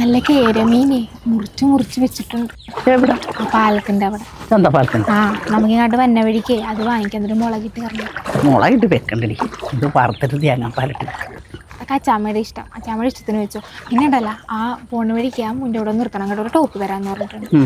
നല്ല കേരമീനെ മുറിച്ച് മുറിച്ച് വെച്ചിട്ടുണ്ട്. എവിടെ? ആ പാലത്തിന്റെ അവിടെ. എന്താ പാലത്തിന്? ആ നമുക്ക് ഇങ്ങോട്ട് വന്ന വഴിക്ക് അത് വാങ്ങിക്കാൻ ഒരു മുളകിട്ട് കറങ്ങി. മുളകിട്ട് വെക്കണ്ടടി, ഇത് വറുത്തിട്ട് തേങ്ങാപ്പാലിട്ട്. അതൊക്കെ അച്ചാമ്മയുടെ ഇഷ്ടം, അച്ചാമ്മയുടെ ഇഷ്ടത്തിന് വെച്ചു. പിന്നെ ഉണ്ടല്ല ആ പോണ വഴിക്ക് ആ മുൻ്റെ ഇവിടെ നിർത്തണം, അങ്ങോട്ട് ഒരു ടോപ്പ് തരാന്ന് പറഞ്ഞിട്ടുണ്ട്.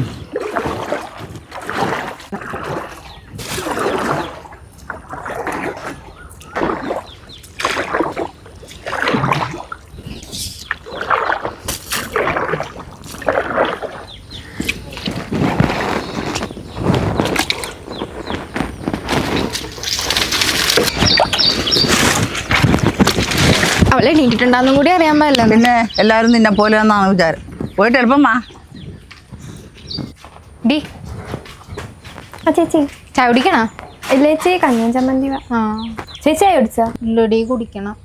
അവളെ എണീറ്റിട്ടുണ്ടാന്നും കൂടി അറിയാൻ പാടില്ല. പിന്നെ എല്ലാവരും നിന്നെ പോലെ എന്നാണ് വിചാരം. പോയിട്ട് എളുപ്പം വാ. ഡി ആ ചേച്ചി ചായ കുടിക്കണോ? ഇല്ല ചേച്ചി, കഞ്ഞിയും ചമ്മന്തി. ആ ചേച്ചി ചായ കുടിച്ചോ? ഇല്ലടി കുടിക്കണം.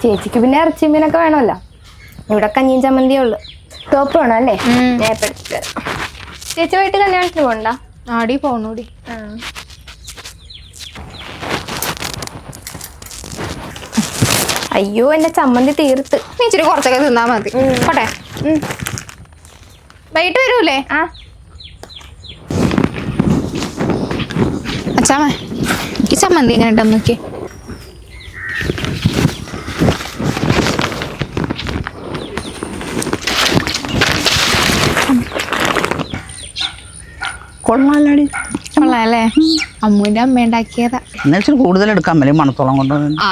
ചേച്ചിക്ക് പിന്നെ ഇറച്ചി മീനൊക്കെ വേണമല്ലോ. ഇവിടെ കഞ്ഞിയും ചമ്മന്തിയേ ഉള്ളു. ടോപ്പ് വേണം അല്ലേ? ഞാൻ ഇപ്പം എടുത്തിട്ട് തരാം. ചേച്ചി പോയിട്ട് കല്യാണത്തിന് പോകണ്ട? ആടി പോണൂടി. അയ്യോ എന്റെ ചമ്മന്തി തീർത്ത്. നീ ഇച്ചിരി കുറച്ചൊക്കെ തിന്നാ മതി. പോട്ടെ. വൈകിട്ട് വരൂലേ? ആ അച്ചാമ്മ എനിക്ക് ചമ്മന്തി എങ്ങനെ ഉണ്ടെന്ന് നോക്കിയേ. കൊള്ളാലടി. കൊള്ളാല്ലേ? അമ്മൂന്റെ അമ്മ ഉണ്ടാക്കിയതാ. എന്നുവെച്ചാൽ കൂടുതൽ എടുക്കാൻ പറ്റും മണത്തോളം കൊണ്ട്. ആ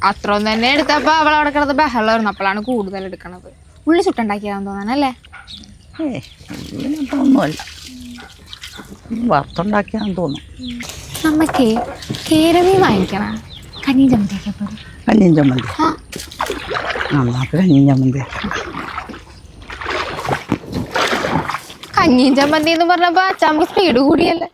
അത്രയും തന്നെ എടുത്തപ്പോ അവൾ അവിടെ കിടന്ന് ബഹളമായിരുന്നു. അപ്പോഴാണ് കൂടുതൽ എടുക്കണത്. ഉള്ളി ചുട്ടുണ്ടാക്കിയതാന്ന് തോന്നാനല്ലേ? ഒന്നുമല്ല, വറുത്തുണ്ടാക്കിയാന്ന് തോന്നുന്നു. നമുക്ക് കേരമീൻ വാങ്ങിക്കണം. കഞ്ഞിയും ചമ്മന്തിയൊക്കെ പോലും. കഞ്ഞിയും ചമ്മന്തി. നമുക്ക് കഞ്ഞിയും ചമ്മന്തി. കഞ്ഞിയും ചമ്മന്തി എന്ന് പറഞ്ഞപ്പോ അച്ചാമ്മക്ക് സ്പീഡ് കൂടിയല്ലേ.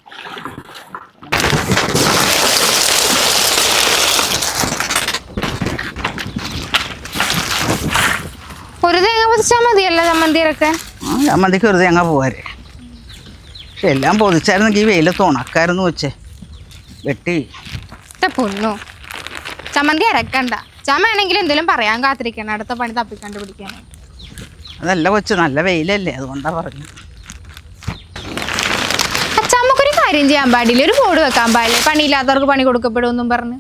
ഒരു തേങ്ങ പൊതിച്ചാൽ മതിയല്ല ചമ്മന്തിയിലൊക്കെ? ചമ്മന്തിക്ക് ഒരു തേങ്ങ പോവാരെ. പക്ഷെ എല്ലാം പൊതിച്ചായിരുന്നെങ്കിൽ ഈ വെയിലത്ത് ഉണക്കായിരുന്നു വെച്ചേ. വെട്ടി പൊന്നു ചമ്മന്തി അരക്കണ്ട. ചമ്മയാണെങ്കിൽ എന്തെങ്കിലും പറയാൻ കാത്തിരിക്കണം, അടുത്ത പണി തപ്പിക്കണ്ട് പിടിക്കാൻ. അതല്ല കൊച്ചു, നല്ല വെയിലല്ലേ, അതുകൊണ്ടാ പറഞ്ഞു. അച്ചാമ്മക്കൊരു കാര്യം ചെയ്യാൻ പാടില്ല, ഒരു ബോർഡ് വെക്കാൻ പാടില്ലേ, പണിയില്ലാത്തവർക്ക് പണി കൊടുക്കപ്പെടുമെന്നും പറഞ്ഞ്.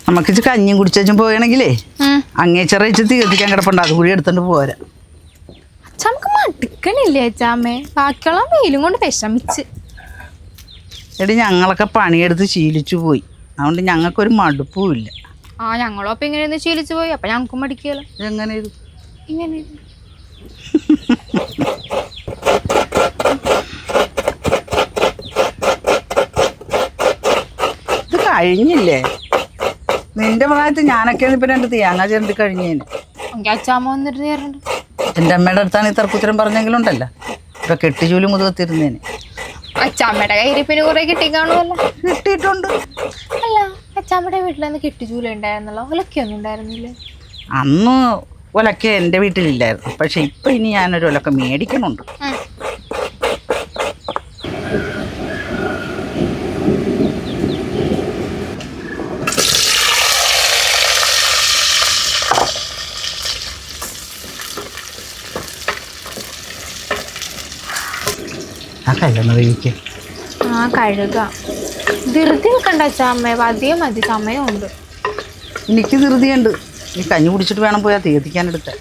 നമുക്കിച്ച് കഞ്ഞിയും കുടിച്ചും പോകണമെങ്കിലേ അങ്ങേച്ചറ വെച്ച് തീർത്തിക്കാൻ കിടപ്പുണ്ട്, അത് കൂടി എടുത്തോണ്ട് പോരാ. അച്ചാമ്മക്ക് മടുക്കണില്ലേ അച്ചാമ്മേ? ബാക്കിയുള്ള വെയിലും കൊണ്ട് വിഷമിച്ച്. എടി ഞങ്ങളൊക്കെ പണിയെടുത്ത് ശീലിച്ചു പോയി, അതുകൊണ്ട് ഞങ്ങൾക്കൊരു മടുപ്പും ഇല്ല. ആ ഞങ്ങളും അപ്പൊ ഇങ്ങനെയൊന്ന് ശീലിച്ചു പോയി, അപ്പൊ ഞങ്ങൾക്കും മടിക്കല്ലോ. ഇതെങ്ങനെ ഇത് ഇങ്ങനെ ഇത് കഴിഞ്ഞില്ലേ? നിന്റെ പ്രായത്തിൽ ഞാനൊക്കെയാണ് ഇപ്പൊ രണ്ട് തേങ്ങ ചേർത്തി കഴിഞ്ഞേന്. അച്ചാമ്മ വന്നിട്ട് നേരുണ്ട്. എൻ്റെ അമ്മയുടെ അടുത്താണ് ഈ തർക്കുത്തരം പറഞ്ഞെങ്കിലും ഉണ്ടല്ലോ, ഇപ്പൊ കെട്ടിച്ചൂലി മുതുകത്തിരുന്നേന്. അച്ചാമ്മയുടെ കയ്യിരിപ്പിന് കുറെ കിട്ടിക്കാണുമല്ലോ. കിട്ടിയിട്ടുണ്ട്. അല്ല അച്ചാമ്മയുടെ വീട്ടിലന്ന് കെട്ടിച്ചൂല ഉണ്ടായിരുന്നല്ലോ, ഒലക്കൊന്നും ഉണ്ടായിരുന്നില്ലേ? അന്ന് ഒലക്ക എൻ്റെ വീട്ടിലില്ലായിരുന്നു, പക്ഷെ ഇപ്പൊ ഇനി ഞാനൊരു ഒലക്ക മേടിക്കണുണ്ട്. ആ കല്ലെന്ന് കഴിക്ക. ആ കഴുകാം. ധൃതി വെക്കണ്ട അച്ചാമ്മ, പതിയെ മതി, സമയമുണ്ട്. എനിക്ക് ധൃതിയുണ്ട്, ഈ കഞ്ഞി കുടിച്ചിട്ട് വേണം പോയാൽ തീർത്തിക്കാനെടുക്കാൻ.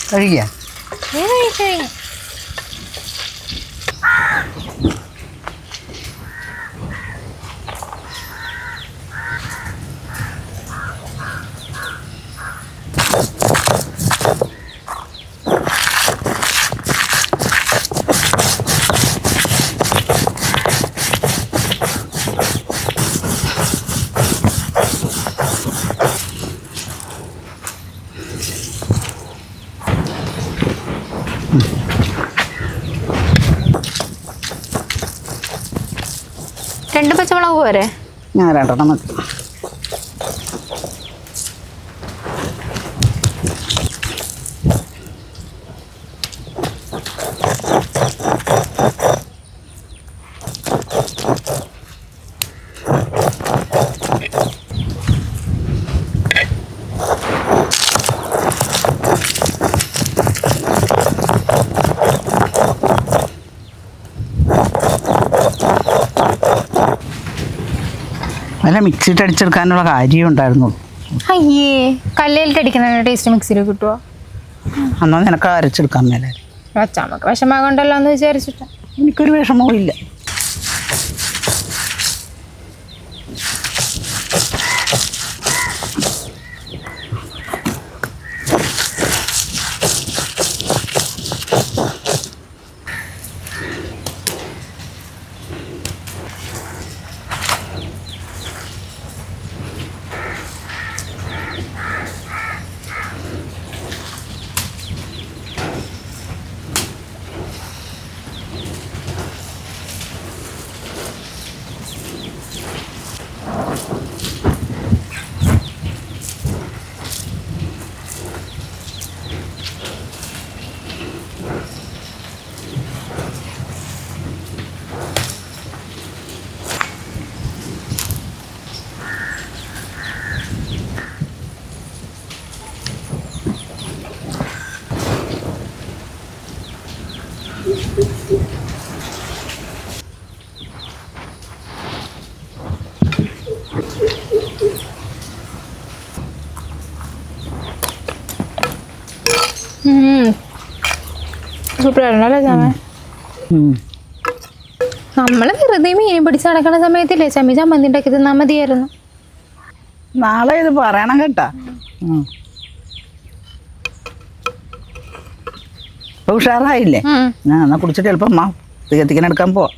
കഴിയാ രണ്ട് പച്ചമുളക് പോരെ? ഞാൻ 2 മതി. അല്ല മിക്സിയിട്ട് അടിച്ചെടുക്കാനുള്ള കാര്യം ഉണ്ടായിരുന്നുള്ളൂ. അയ്യേ, കല്ലിലിട്ട് അടിക്കുന്ന ടേസ്റ്റ് മിക്സിയിൽ കിട്ടുമോ? എന്നാൽ നിനക്ക് അരച്ചെടുക്കാൻ മേലെ. അച്ചാമ്മക്ക് വിഷമാകണ്ടല്ലോ എന്ന് വിചാരിച്ചിട്ടാ. എനിക്കൊരു വിഷമവും ഇല്ല. സൂപ്പറാണല്ലേ ചാമ? നമ്മള് വെറുതെ മീൻ പിടിച്ച് നടക്കുന്ന സമയത്തില്ലേ ചമ്മി ചമ്മന്തി ഉണ്ടാക്കി തിന്നാൽ മതിയായിരുന്നു. നാളെ ഇത് പറയണം കേട്ടാ. ഇപ്പൊ ഉഷാറായില്ലേ? എന്നാ കുടിച്ചിട്ട് എളുപ്പം തീ കത്തിക്കാൻ എടുക്കാൻ പോവാം.